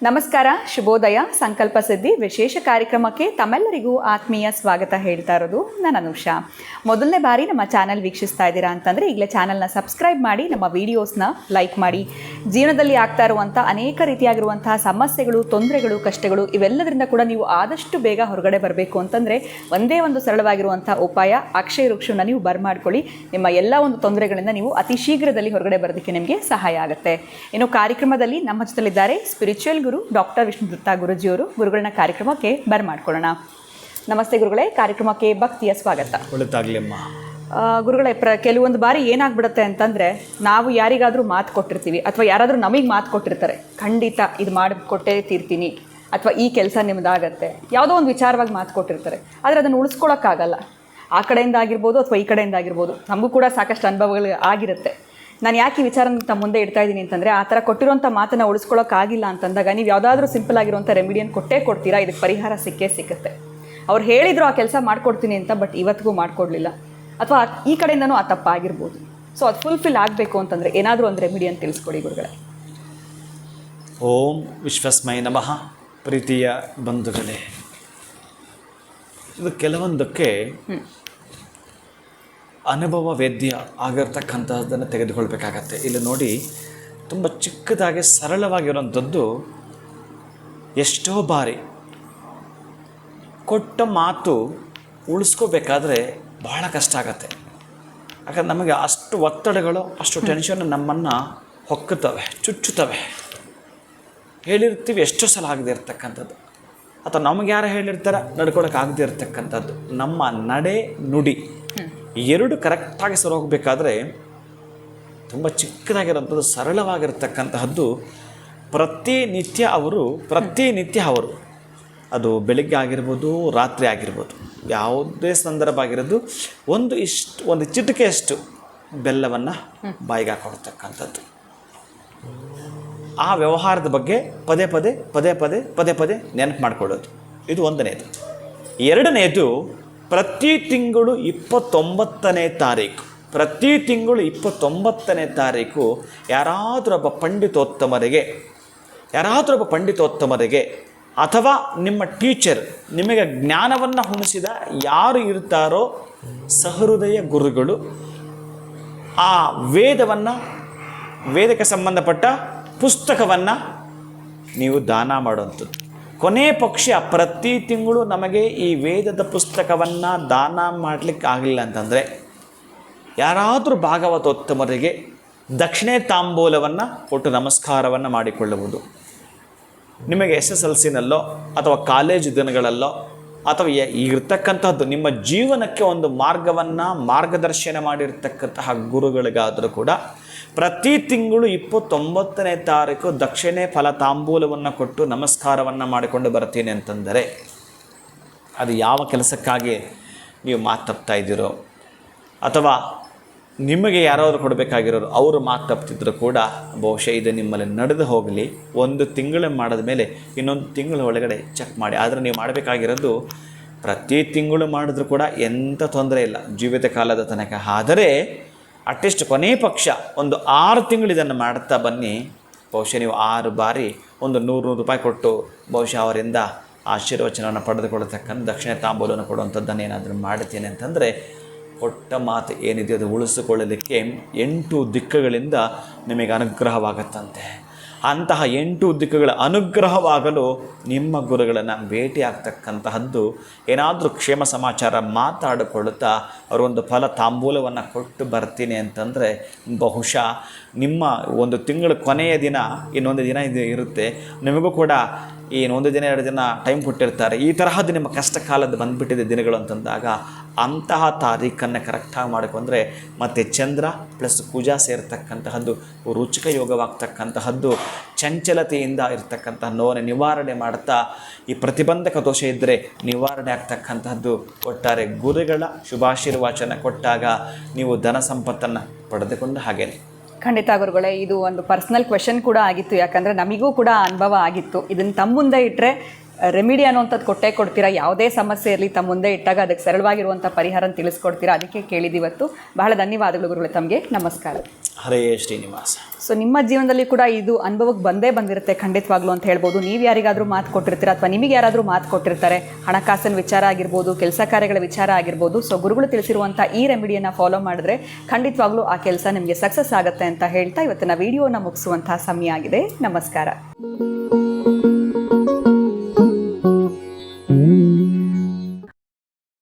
ನಮಸ್ಕಾರ, ಶುಭೋದಯ, ಸಂಕಲ್ಪ ಸಿದ್ಧಿ ವಿಶೇಷ ಕಾರ್ಯಕ್ರಮಕ್ಕೆ ತಮ್ಮೆಲ್ಲರಿಗೂ ಆತ್ಮೀಯ ಸ್ವಾಗತ ಹೇಳ್ತಾ ಇರೋದು ನಾನು ಅನುಷಾ. ಮೊದಲನೇ ಬಾರಿ ನಮ್ಮ ಚಾನಲ್ ವೀಕ್ಷಿಸ್ತಾ ಇದ್ದೀರಾ ಅಂತಂದರೆ ಈಗಲೇ ಚಾನಲ್ನ ಸಬ್ಸ್ಕ್ರೈಬ್ ಮಾಡಿ, ನಮ್ಮ ವೀಡಿಯೋಸ್ನ ಲೈಕ್ ಮಾಡಿ. ಜೀವನದಲ್ಲಿ ಆಗ್ತಾ ಇರುವಂಥ ಅನೇಕ ರೀತಿಯಾಗಿರುವಂತಹ ಸಮಸ್ಯೆಗಳು, ತೊಂದರೆಗಳು, ಕಷ್ಟಗಳು ಇವೆಲ್ಲದರಿಂದ ಕೂಡ ನೀವು ಆದಷ್ಟು ಬೇಗ ಹೊರಗಡೆ ಬರಬೇಕು ಅಂತಂದರೆ ಒಂದೇ ಒಂದು ಸರಳವಾಗಿರುವಂಥ ಉಪಾಯ, ಅಕ್ಷಯ ವೃಕ್ಷವನ್ನು ನೀವು ಬರ್ಮಾಡ್ಕೊಳ್ಳಿ. ನಿಮ್ಮ ಎಲ್ಲ ಒಂದು ತೊಂದರೆಗಳಿಂದ ನೀವು ಅತಿ ಶೀಘ್ರದಲ್ಲಿ ಹೊರಗಡೆ ಬರೋದಕ್ಕೆ ನಿಮಗೆ ಸಹಾಯ ಆಗುತ್ತೆ. ಇನ್ನು ಕಾರ್ಯಕ್ರಮದಲ್ಲಿ ನಮ್ಮ ಜೊತೆಲಿದ್ದಾರೆ ಸ್ಪಿರಿಚುವಲ್ ಗುರು ಡಾಕ್ಟರ್ ವಿಷ್ಣುದತ್ತ ಗುರುಜಿಯವರು. ಗುರುಗಳನ್ನ ಕಾರ್ಯಕ್ರಮಕ್ಕೆ ಬರ್ಮಾಡ್ಕೊಳ್ಳೋಣ. ನಮಸ್ತೆ ಗುರುಗಳೇ, ಕಾರ್ಯಕ್ರಮಕ್ಕೆ ಭಕ್ತಿಯ ಸ್ವಾಗತ. ಒಳ್ಳೆದಾಗಲಿಮ್ಮ. ಗುರುಗಳೇ, ಕೆಲವೊಂದು ಬಾರಿ ಏನಾಗ್ಬಿಡುತ್ತೆ ಅಂತಂದರೆ, ನಾವು ಯಾರಿಗಾದರೂ ಮಾತು ಕೊಟ್ಟಿರ್ತೀವಿ ಅಥವಾ ಯಾರಾದರೂ ನಮಗೆ ಮಾತು ಕೊಟ್ಟಿರ್ತಾರೆ, ಖಂಡಿತ ಇದು ಮಾಡಿಕೊಟ್ಟೇ ತೀರ್ತೀನಿ ಅಥವಾ ಈ ಕೆಲಸ ನಿಮ್ಮದಾಗತ್ತೆ, ಯಾವುದೋ ಒಂದು ವಿಚಾರವಾಗಿ ಮಾತು ಕೊಟ್ಟಿರ್ತಾರೆ. ಆದರೆ ಅದನ್ನು ಉಳಿಸ್ಕೊಳ್ಳೋಕ್ಕಾಗಲ್ಲ. ಆ ಕಡೆಯಿಂದ ಆಗಿರ್ಬೋದು ಅಥವಾ ಈ ಕಡೆಯಿಂದ ಆಗಿರ್ಬೋದು. ನಮಗೂ ಕೂಡ ಸಾಕಷ್ಟು ಅನುಭವಗಳು ಆಗಿರುತ್ತೆ. ನಾನು ಯಾಕೆ ಈ ವಿಚಾರ ತಮ್ಮ ಮುಂದೆ ಇಡ್ತಾ ಇದ್ದೀನಿ ಅಂತಂದರೆ, ಆ ಥರ ಕೊಟ್ಟಿರೋಂಥ ಮಾತನ್ನು ಉಳಿಸ್ಕೊಳ್ಳೋಕ್ಕಾಗಿಲ್ಲ ಅಂತಂದಾಗ ನೀವು ಯಾವುದಾದ್ರೂ ಸಿಂಪಲ್ ಆಗಿರುವಂಥ ರೆಮಿಡಿಯನ್ನು ಕೊಟ್ಟೇ ಕೊಡ್ತೀರಾ, ಇದಕ್ಕೆ ಪರಿಹಾರ ಸಿಗುತ್ತೆ. ಅವ್ರು ಹೇಳಿದ್ರು ಆ ಕೆಲಸ ಮಾಡಿಕೊಡ್ತೀನಿ ಅಂತ, ಬಟ್ ಇವತ್ತಿಗೂ ಮಾಡಿಕೊಡ್ಲಿಲ್ಲ, ಅಥವಾ ಈ ಕಡೆಯಿಂದನೂ ಆ ತಪ್ಪಾಗಿರ್ಬೋದು. ಸೊ ಅದು ಫುಲ್ಫಿಲ್ ಆಗಬೇಕು ಅಂತಂದರೆ ಏನಾದರೂ ಒಂದು ರೆಮಿಡಿಯನ್ನು ತಿಳಿಸ್ಕೊಡಿ ಗುರುಗಳೇ. ಓಂ ವಿಶ್ವಸ್ಮೈ ನಮಃ. ಪ್ರೀತಿಯ ಬಂಧುಗಳೇ, ಇದು ಕೆಲವೊಂದಕ್ಕೆ ಅನುಭವ ವೇದ್ಯ ಆಗಿರ್ತಕ್ಕಂಥದ್ದನ್ನು ತೆಗೆದುಕೊಳ್ಬೇಕಾಗತ್ತೆ. ಇಲ್ಲಿ ನೋಡಿ, ತುಂಬ ಚಿಕ್ಕದಾಗಿ ಸರಳವಾಗಿರುವಂಥದ್ದು ಎಷ್ಟೋ ಬಾರಿ ಕೊಟ್ಟ ಮಾತು ಉಳಿಸ್ಕೋಬೇಕಾದ್ರೆ ಬಹಳ ಕಷ್ಟ ಆಗತ್ತೆ. ಯಾಕಂದ್ರೆ ನಮಗೆ ಅಷ್ಟು ಒತ್ತಡಗಳು, ಅಷ್ಟು ಟೆನ್ಷನ್ ನಮ್ಮನ್ನು ಹೊಕ್ಕುತ್ತವೆ, ಚುಚ್ಚುತ್ತವೆ. ಹೇಳಿರ್ತೀವಿ, ಎಷ್ಟೋ ಸಲ ಆಗದೆ ಇರ್ತಕ್ಕಂಥದ್ದು, ಅಥವಾ ನಮಗೆ ಯಾರು ಹೇಳಿರ್ತಾರೆ ನಡ್ಕೊಳಕ್ಕಾಗದೇ ಇರ್ತಕ್ಕಂಥದ್ದು. ನಮ್ಮ ನಡೆ ನುಡಿ ಎರಡು ಕರೆಕ್ಟಾಗಿ ಸರಿ ಹೋಗಬೇಕಾದ್ರೆ ತುಂಬ ಚಿಕ್ಕದಾಗಿರೋಂಥದ್ದು, ಸರಳವಾಗಿರ್ತಕ್ಕಂತಹದ್ದು ಪ್ರತಿನಿತ್ಯ ಅವರು ಅದು ಬೆಳಿಗ್ಗೆ ಆಗಿರ್ಬೋದು, ರಾತ್ರಿ ಆಗಿರ್ಬೋದು, ಯಾವುದೇ ಸಂದರ್ಭ ಆಗಿರೋದು, ಒಂದು ಚಿಟಿಕೆಯಷ್ಟು ಬೆಲ್ಲವನ್ನು ಬಾಯಿಗೆ ಹಾಕೊಡ್ತಕ್ಕಂಥದ್ದು. ಆ ವ್ಯವಹಾರದ ಬಗ್ಗೆ ಪದೇ ಪದೇ ನೆನಪು ಮಾಡಿಕೊಳ್ಳೋದು, ಇದು ಒಂದನೇದು. ಎರಡನೇದು, ಪ್ರತಿ ತಿಂಗಳು 29ನೇ ತಾರೀಕು ಯಾರಾದರೂ ಒಬ್ಬ ಪಂಡಿತೋತ್ತಮರಿಗೆ ಅಥವಾ ನಿಮ್ಮ ಟೀಚರ್, ನಿಮಗೆ ಜ್ಞಾನವನ್ನು ಉಣಿಸಿದ ಯಾರು ಇರ್ತಾರೋ ಸಹೃದಯ ಗುರುಗಳು, ಆ ವೇದಕ್ಕೆ ಸಂಬಂಧಪಟ್ಟ ಪುಸ್ತಕವನ್ನು ನೀವು ದಾನ ಮಾಡುವಂಥದ್ದು. ಕೊನೆ ಪಕ್ಷ ಪ್ರತಿ ತಿಂಗಳು ನಮಗೆ ಈ ವೇದದ ಪುಸ್ತಕವನ್ನು ದಾನ ಮಾಡಲಿಕ್ಕೆ ಆಗಲಿಲ್ಲ ಅಂತಂದರೆ, ಯಾರಾದರೂ ಭಾಗವತೋತ್ತಮರಿಗೆ ದಕ್ಷಿಣೆ ತಾಂಬೂಲವನ್ನು ಕೊಟ್ಟು ನಮಸ್ಕಾರವನ್ನು ಮಾಡಿಕೊಳ್ಳುವುದು. ನಿಮಗೆ SSLCನಲ್ಲೋ ಅಥವಾ ಕಾಲೇಜು ದಿನಗಳಲ್ಲೋ ಅಥವಾ ಇರ್ತಕ್ಕಂಥದ್ದು ನಿಮ್ಮ ಜೀವನಕ್ಕೆ ಒಂದು ಮಾರ್ಗದರ್ಶನ ಮಾಡಿರ್ತಕ್ಕಂತಹ ಗುರುಗಳಿಗಾದರೂ ಕೂಡ ಪ್ರತಿ ತಿಂಗಳು 29ನೇ ತಾರೀಕು ದಕ್ಷಿಣೆ ಫಲತಾಂಬೂಲವನ್ನು ಕೊಟ್ಟು ನಮಸ್ಕಾರವನ್ನು ಮಾಡಿಕೊಂಡು ಬರ್ತೀನಿ ಅಂತಂದರೆ, ಅದು ಯಾವ ಕೆಲಸಕ್ಕಾಗಿ ನೀವು ಮಾತು ತಪ್ತಾ ಇದ್ದೀರೋ, ಅಥವಾ ನಿಮಗೆ ಯಾರಾದರೂ ಕೊಡಬೇಕಾಗಿರೋರು ಅವರು ಮಾತು ತಪ್ತಿದ್ರು ಕೂಡ, ಬಹುಶಃ ಇದು ನಿಮ್ಮಲ್ಲಿ ನಡೆದು ಹೋಗಲಿ. ಒಂದು ತಿಂಗಳು ಮಾಡಿದ ಮೇಲೆ ಇನ್ನೊಂದು ತಿಂಗಳ ಒಳಗಡೆ ಚೆಕ್ ಮಾಡಿ. ಆದರೆ ನೀವು ಮಾಡಬೇಕಾಗಿರೋದು ಪ್ರತಿ ತಿಂಗಳು ಮಾಡಿದ್ರೂ ಕೂಡ ಎಂಥ ತೊಂದರೆ ಇಲ್ಲ ಜೀವಿತ ಕಾಲದ ತನಕ. ಆದರೆ ಅಟ್ಲೀಸ್ಟ್ ಕೊನೆ ಪಕ್ಷ ಒಂದು 6 ತಿಂಗಳು ಇದನ್ನು ಮಾಡ್ತಾ ಬನ್ನಿ. ಬಹುಶಃ ನೀವು 6 ಬಾರಿ ಒಂದು 100 ರೂಪಾಯಿ ಕೊಟ್ಟು ಬಹುಶಃ ಅವರಿಂದ ಆಶೀರ್ವಚನವನ್ನು ಪಡೆದುಕೊಳ್ಳತಕ್ಕಂಥ ದಕ್ಷಿಣ ತಾಂಬೂಲವನ್ನು ಕೊಡುವಂಥದ್ದನ್ನು ಏನಾದರೂ ಮಾಡ್ತೀನಿ ಅಂತಂದರೆ, ಕೊಟ್ಟ ಮಾತು ಏನಿದೆ ಅದು ಉಳಿಸಿಕೊಳ್ಳಲಿಕ್ಕೆ 8 ದಿಕ್ಕುಗಳಿಂದ ನಿಮಗೆ ಅನುಗ್ರಹವಾಗುತ್ತಂತೆ. ಅಂತಹ 8 ದಿಕ್ಕುಗಳ ಅನುಗ್ರಹವಾಗಲು ನಿಮ್ಮ ಗುರುಗಳನ್ನು ಭೇಟಿ ಆಗ್ತಕ್ಕಂತಹದ್ದು, ಏನಾದರೂ ಕ್ಷೇಮ ಸಮಾಚಾರ ಮಾತಾಡಿಕೊಳ್ಳುತ್ತಾ ಅವರೊಂದು ಫಲ ತಾಂಬೂಲವನ್ನು ಕೊಟ್ಟು ಬರ್ತೀನಿ ಅಂತಂದರೆ, ಬಹುಶಃ ನಿಮ್ಮ ಒಂದು ತಿಂಗಳ ಕೊನೆಯ ದಿನ, ಇನ್ನೊಂದು ದಿನ ಇದು ಇರುತ್ತೆ, ನಿಮಗೂ ಕೂಡ ಇನ್ನೊಂದು ದಿನ 2 ದಿನ ಟೈಮ್ ಕೊಟ್ಟಿರ್ತಾರೆ, ಈ ತರಹದ್ದು ನಿಮ್ಮ ಕಷ್ಟ ಕಾಲದ ಬಂದುಬಿಟ್ಟಿದೆ ದಿನಗಳು ಅಂತಂದಾಗ, ಅಂತಹ ತಾರೀಖನ್ನು ಕರೆಕ್ಟಾಗಿ ಮಾಡಿಕೊಂಡ್ರೆ ಮತ್ತು ಚಂದ್ರ ಪ್ಲಸ್ ಕುಜ ಸೇರ್ತಕ್ಕಂತಹದ್ದು ರುಚಿಕ ಯೋಗವಾಗ್ತಕ್ಕಂತಹದ್ದು, ಚಂಚಲತೆಯಿಂದ ಇರತಕ್ಕಂತಹ ನೋವನ್ನು ನಿವಾರಣೆ ಮಾಡ್ತಾ ಈ ಪ್ರತಿಬಂಧಕ ದೋಷ ಇದ್ದರೆ ನಿವಾರಣೆ ಆಗ್ತಕ್ಕಂತಹದ್ದು. ಒಟ್ಟಾರೆ ಗುರುಗಳ ಶುಭಾಶೀರ್ವಾಚನ ಕೊಟ್ಟಾಗ ನೀವು ಧನ ಸಂಪತ್ತನ್ನು ಪಡೆದುಕೊಂಡು ಹಾಗೇನೆ. ಖಂಡಿತ ಗುರುಗಳೇ, ಇದು ಒಂದು ಪರ್ಸ್ನಲ್ ಕ್ವೆಶನ್ ಕೂಡ ಆಗಿತ್ತು. ಯಾಕಂದರೆ ನಮಗೂ ಕೂಡ ಅನುಭವ ಆಗಿತ್ತು. ಇದನ್ನು ತಮ್ಮ ಮುಂದೆ ಇಟ್ಟರೆ ರೆಮಿಡಿ ಅನ್ನೋಂಥದ್ದು ಕೊಟ್ಟೇ ಕೊಡ್ತೀರಾ. ಯಾವುದೇ ಸಮಸ್ಯೆ ಇರಲಿ ತಮ್ಮ ಮುಂದೆ ಇಟ್ಟಾಗ ಅದಕ್ಕೆ ಸರಳವಾಗಿರುವಂಥ ಪರಿಹಾರನ ತಿಳಿಸ್ಕೊಡ್ತೀರಾ. ಅದಕ್ಕೆ ಕೇಳಿದ್ದೀವತ್ತು. ಬಹಳ ಧನ್ಯವಾದಗಳು ಗುರುಗಳೇ ತಮಗೆ. ನಮಸ್ಕಾರ. ಹರೇ ಶ್ರೀನಿವಾಸ. ಸೊ ನಿಮ್ಮ ಜೀವನದಲ್ಲಿ ಕೂಡ ಇದು ಅನುಭವಕ್ಕೆ ಬಂದೇ ಬಂದಿರುತ್ತೆ ಖಂಡಿತವಾಗ್ಲೂ ಅಂತ ಹೇಳ್ಬೋದು. ನೀವು ಯಾರಿಗಾದರೂ ಮಾತು ಕೊಟ್ಟಿರ್ತೀರ ಅಥವಾ ನಿಮಗೆ ಯಾರಾದರೂ ಮಾತು ಕೊಟ್ಟಿರ್ತಾರೆ, ಹಣಕಾಸಿನ ವಿಚಾರ ಆಗಿರ್ಬೋದು, ಕೆಲಸ ಕಾರ್ಯಗಳ ವಿಚಾರ ಆಗಿರ್ಬೋದು. ಸೊ ಗುರುಗಳು ತಿಳಿಸಿರುವಂಥ ಈ ರೆಮಿಡಿಯನ್ನು ಫಾಲೋ ಮಾಡಿದ್ರೆ ಖಂಡಿತವಾಗ್ಲೂ ಆ ಕೆಲಸ ನಿಮಗೆ ಸಕ್ಸಸ್ ಆಗುತ್ತೆ ಅಂತ ಹೇಳ್ತಾ ಇವತ್ತಿನ ವಿಡಿಯೋನ ಮುಗಿಸುವಂತಹ ಸಮಯ ಆಗಿದೆ. ನಮಸ್ಕಾರ.